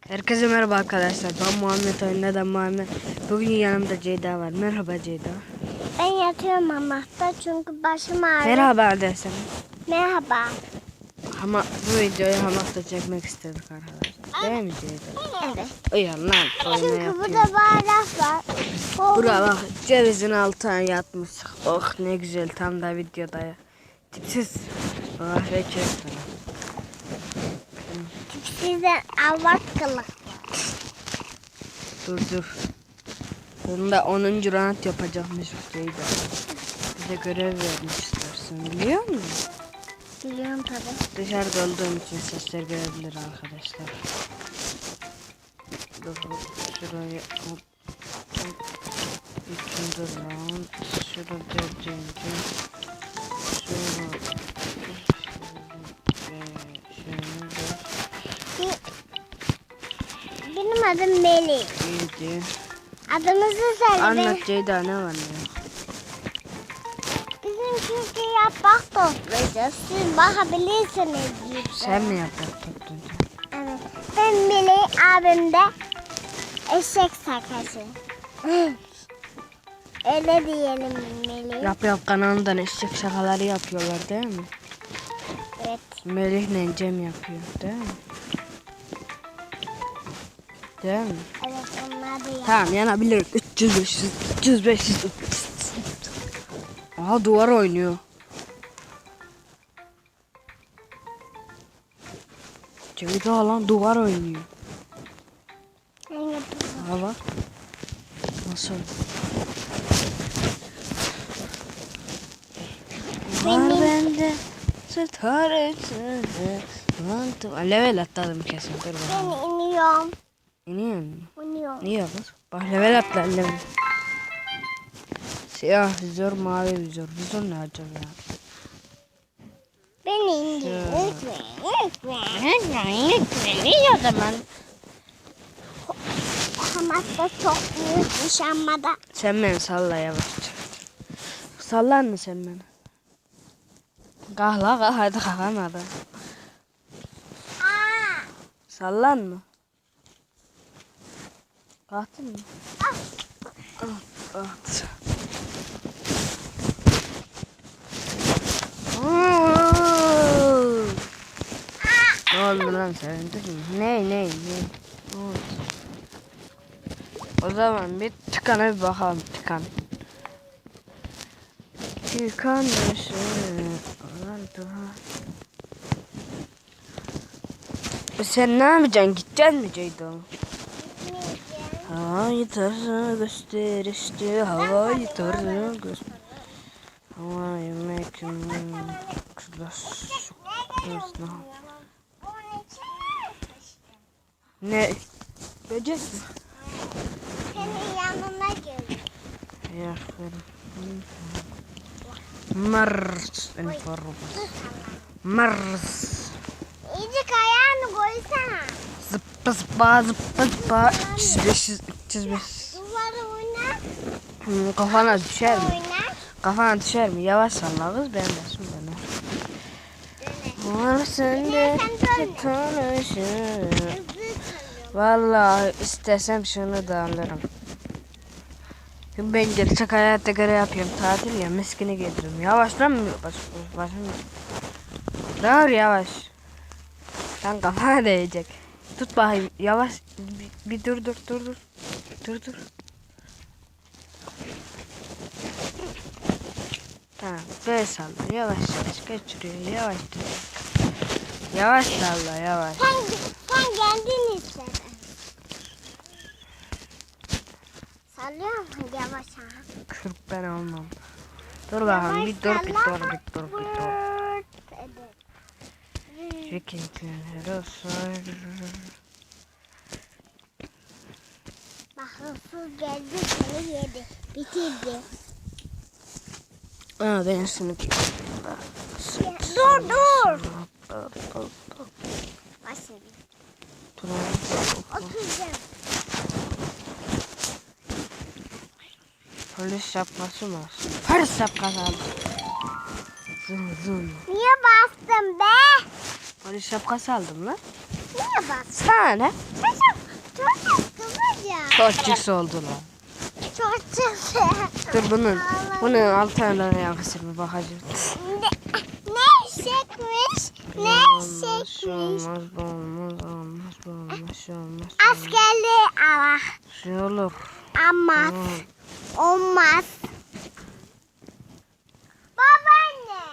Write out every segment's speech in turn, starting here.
Herkese merhaba arkadaşlar. Ben Muhammed Oyun'dan Muhammed. Bugün yanımda Ceyda var. Merhaba Ceyda. Ben yatıyorum hamakta çünkü başım ağrıyor. Merhaba desene. Merhaba. Ama bu videoyu hamakta çekmek istedik arkadaşlar. Değil mi Ceyda? Evet. Uyan lan. Çünkü burada bardak var. Buraya bak, cevizin altına yatmış. Oh ne güzel, tam da videoda ya. Tipsiz. Kahve çektim. Sizden avrat kılık. Dur. Bunda 10. round yapacakmış Ceyda. Bize görev vermişler. Biliyor musun? Biliyorum tabii. Dışarıda olduğum için sesler gelebilir arkadaşlar. Dur şurayı hop. 3. round. Şurada 4. Benim adım Melih. İyiydi. Adınızı söyle. Anlat Ceyda, ne var ne yok. Bizim çünkü yaprak toplayacağız. Siz bakabilirsiniz. Sen mi yaprak tuttun? Evet. Ben Melih, abim de eşek sakası. Öyle diyelim Melih. Yap kanalından eşek şakaları yapıyorlar değil mi? Evet. Melih'le Cem yapıyor değil mi? Değil mi? Evet, onlar da yapıyor. Tamam, yanabilir. 300 500 300 500. Aha, duvar oynuyor. Ceyda lan, duvar oynuyor. Ben yapıyorum. Aha bak. Nasıl? Var bende starısı. Level atladım kesin. Dur Ben bakalım. iniyorum. İniyor mu? İniyorum. Niye kız? Bak level atla level. Siyah vizör, mavi vizör. Vizör ne acaba ya? Ben indim. Ne o zaman? Hamakta çok büyükmüş ama da. Sen beni salla yavaşça. Sallar mı sen beni? Kahla hadi kalkamadı. Sallan mı? Kalktın mı? Kalktı. Ne oldu lan, sevindin mi? Ne? O zaman bir tıkana bir bakalım, tıkan. Tıkan dışı. Sen ne yapacaksın? Gideceksin mi Ceyda? Havayı tarzı gösterişti, havayı tarzı göster. Havayı mekanı klas. Ne? Böcek mi? Senin yanına gel. Yakın. Mars informasyon. Mars. İyice ayağını koysana. Zıppa 300 500. Duvara oyna. Kafana düşer mi? Oyna. Kafana düşer mi? Yavaş salla kız, ben de şimdi döner. Var sende tanışır. Vallahi istesem şunu da alırım. Ben gerçek hayatta göre yapıyorum, tatil ya, miskini getiririm. Yavaş lan mı? Başım. Dur yavaş. Lan kafana değecek. Tut bakayım yavaş. Bir dur. Dur. Tamam, böyle salla, yavaş geçiriyor, yavaş. Yavaş salla, yavaş. Sen geldin istedin. Sallıyor musun yavaş ha? Kırk ben olmam. Dur bakalım, bir dur. Çekintiler olsun. Bak hırsız geldi seni yedi. Bitirdi. Aa, ben şunu Dur. Başım. Oturacağım. Polis şapkası mı? Polis şapkası aldım. Zın. Niye bastın be? Polis şapkası aldım lan. Niye bastın? Sana ne? Sen Çocuk ya. Çok cüks oldu lan. Çocuk. Dur bunun altına yakışır mı bakacağım. Ne eşekmiş? Ne eşekmiş? Olmaz. Askerliği ala. Şey olur. Olmaz. Olmaz. Babaanne.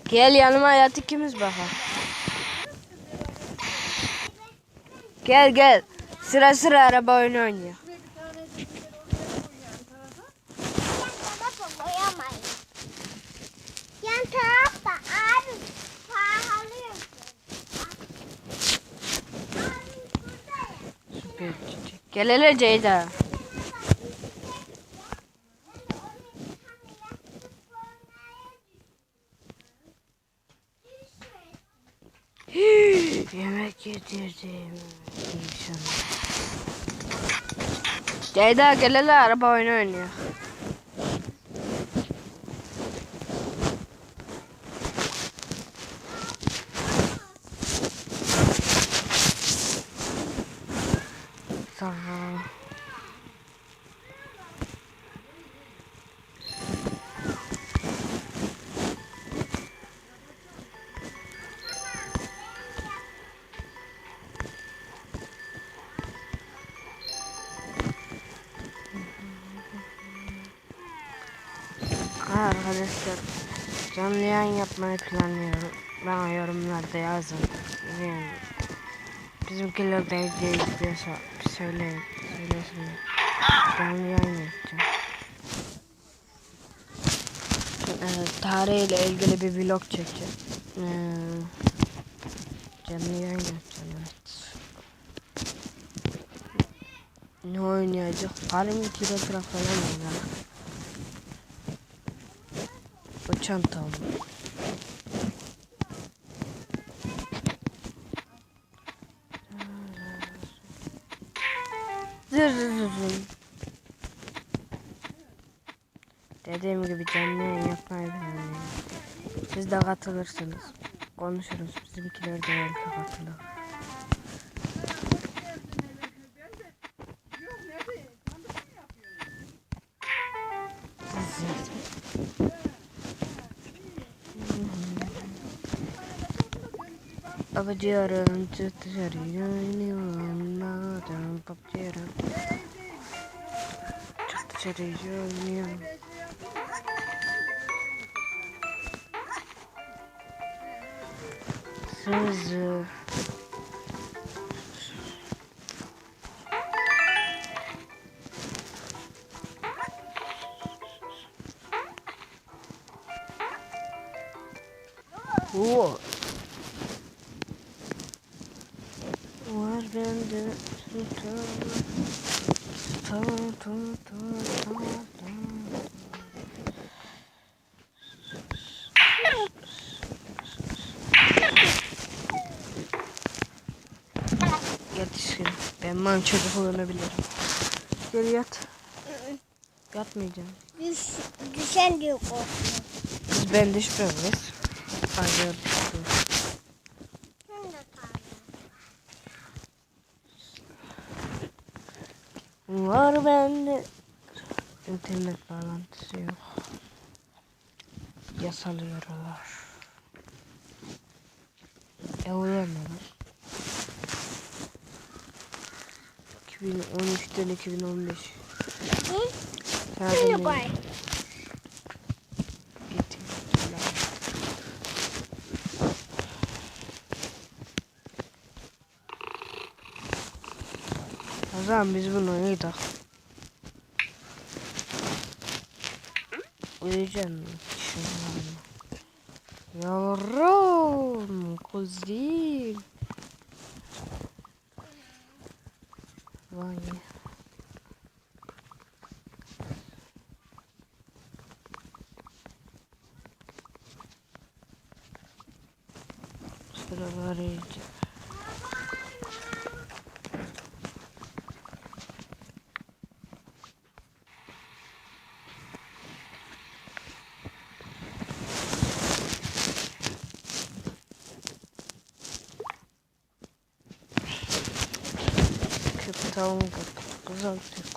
Gel yanıma yat ikimiz bakalım. Gel. Sıra araba oyunu oynuyor. Yan tarafta abi pahalıyor. Süper çiçek. Gel hele Ceyda. Yemek yedirdim. İnşallah. Ceyda gel hele araba oyunu oynuyor. Sonra arkadaşlar canlı yayın yapmayı planlıyorum. Bana yorumlarda yazın. Yani bizimkiler de izliyorsa söylesinler. Canlı yayın yapacağım. Tarihiyle ilgili bir vlog çekeceğim. Canlı yayın yapacağım, evet. Ne oynayacak? Halim kilogram falan oynar. Bu çantam. Dediğim gibi canlı yayın yapmayı planlıyorum. Siz de katılırsınız. Konuşuruz. Bizimkiler de belki katılır. Babacığım dışarı oynuyorum. Babacığım çok dışarı oynuyorum. Sözü. Oo. Var bende yetişkin. Ben çocukluğunu bilirim. Gel yat. Yatmayacağım. Düşen diyor korkuyor. Ben düşmeyiz. Acıyor. Var bende. İnternet bağlantısı yok. Yasalıyorlar. Uyanmalar. 2013'ten 2015. Hı? Sadece koy. O zaman biz bunu uyuyduk. Uyuyacaksın. Yavrum, kuzim. Vay. Sıralar iyice. tavuğum kızıl Türk.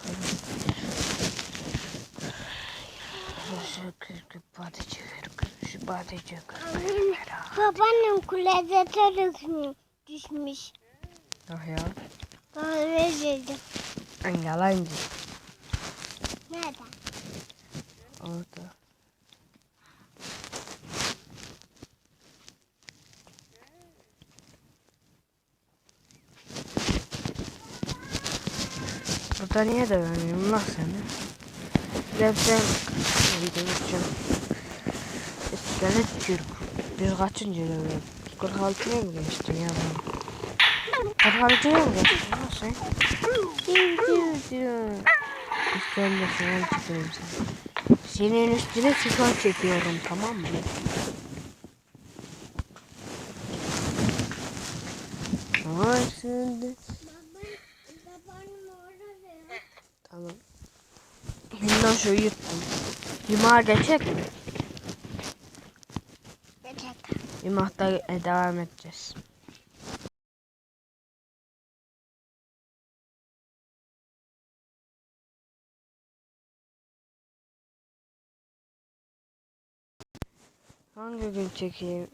Şu badeci Babaannem kulede düşmüş. Ah ya. Bana verildi. Yalancı. Nerede? Orada. Burada niye de vermiyorum lan seni? Defter gidiyorsun. İskelet Türk. Biz kaçıncı level? 46'ya mı geçtin ya ben? 46'ya mı geçtin lan sen? Üstüne falan çekiyorum seni. Senin üstüne sıfır çekiyorum, tamam mı? Ay şimdi. Babaannem orada. Tamam. Bundan şöyle yuttum. Yumağa geçecek mi? Geçecek. Yumakta devam edeceğiz. Hangi gün çekeyim?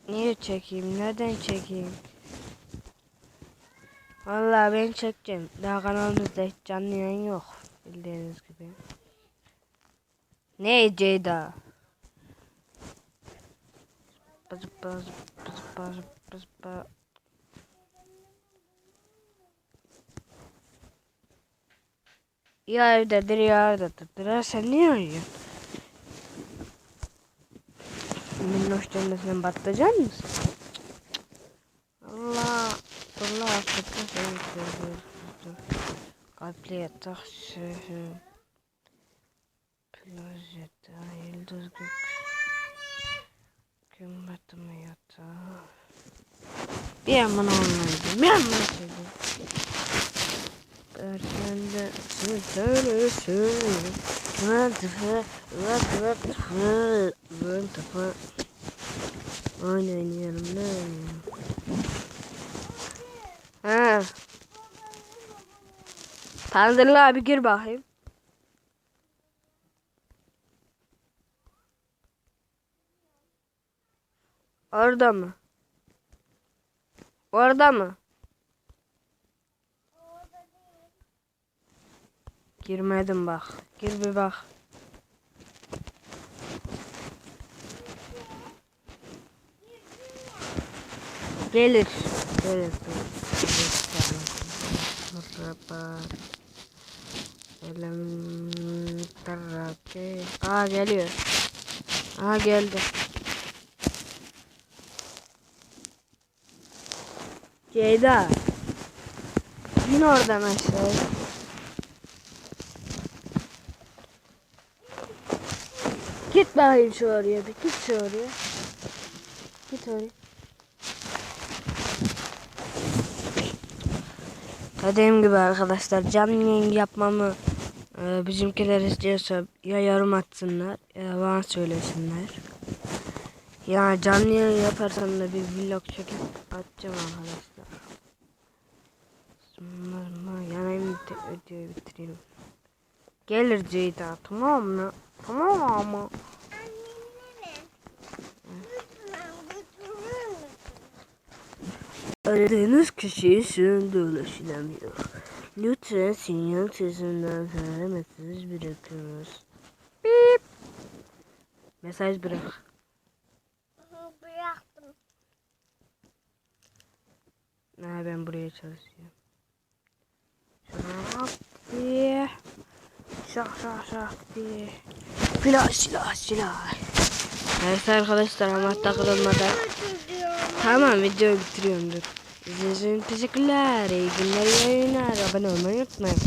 Niye çekeyim? Neden çekeyim? Vallahi ben çekeceğim. Daha kanalımızda hiç canlı yayın yok. Bildiğiniz gibi. Ne Ceyda? Ya evdedir ya evdedir. Sen niye arıyorsun? Minnoş cennetinden batacak mısın? Allah affetsin seni. Kalpli yatak şehir. Plaj yatağı, yıldız gök. Gün batımı yatağı. Bir yandan olmalıydı. Bir yandan sevdim. Erkende söyle. Vın tıfı. Oynayalım ne oynayalım. Ha. Pandırlı abi gir bakayım. Orada mı? Orada mı? Girmedim bak. Gir bir bak. Gelir. Gelir. Merhaba. Aa geliyor. Aa geldi. Ceyda. İn oradan aşağı. Git bakayım şu oraya bir. Git şu oraya. Git oraya. Dediğim gibi arkadaşlar canlı yayın yapmamı bizimkiler istiyorsa ya yorum atsınlar ya bana söylesinler. Ya canlı yayın yaparsam da bir vlog çekip atacağım arkadaşlar. Yanayım videoyu bitireyim. Gelir Ceyda, tamam mı? Tamam mı? Aradığınız kişi şu anda ulaşılamıyor. Lütfen sinyal sesinden sonra mesaj bırakınız. Bip. Mesaj bırak. Bıraktım. Ben buraya çalışıyorum. Şak diye. Şak diye. Silah. Evet arkadaşlar ama takılmadan. Tamam videoyu bitiriyorum dur. İzlediğiniz için teşekkürler. İyi günler, iyi yayınlar. Abone olmayı unutmayın.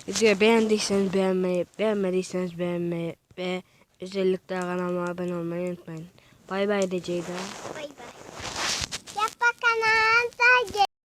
Videoyu beğendiyseniz beğenmeyi, beğenmediyseniz beğenmeyi ve özellikle kanalıma abone olmayı unutmayın. Bay bay de Ceyda. Bay bay. Yap bakalım.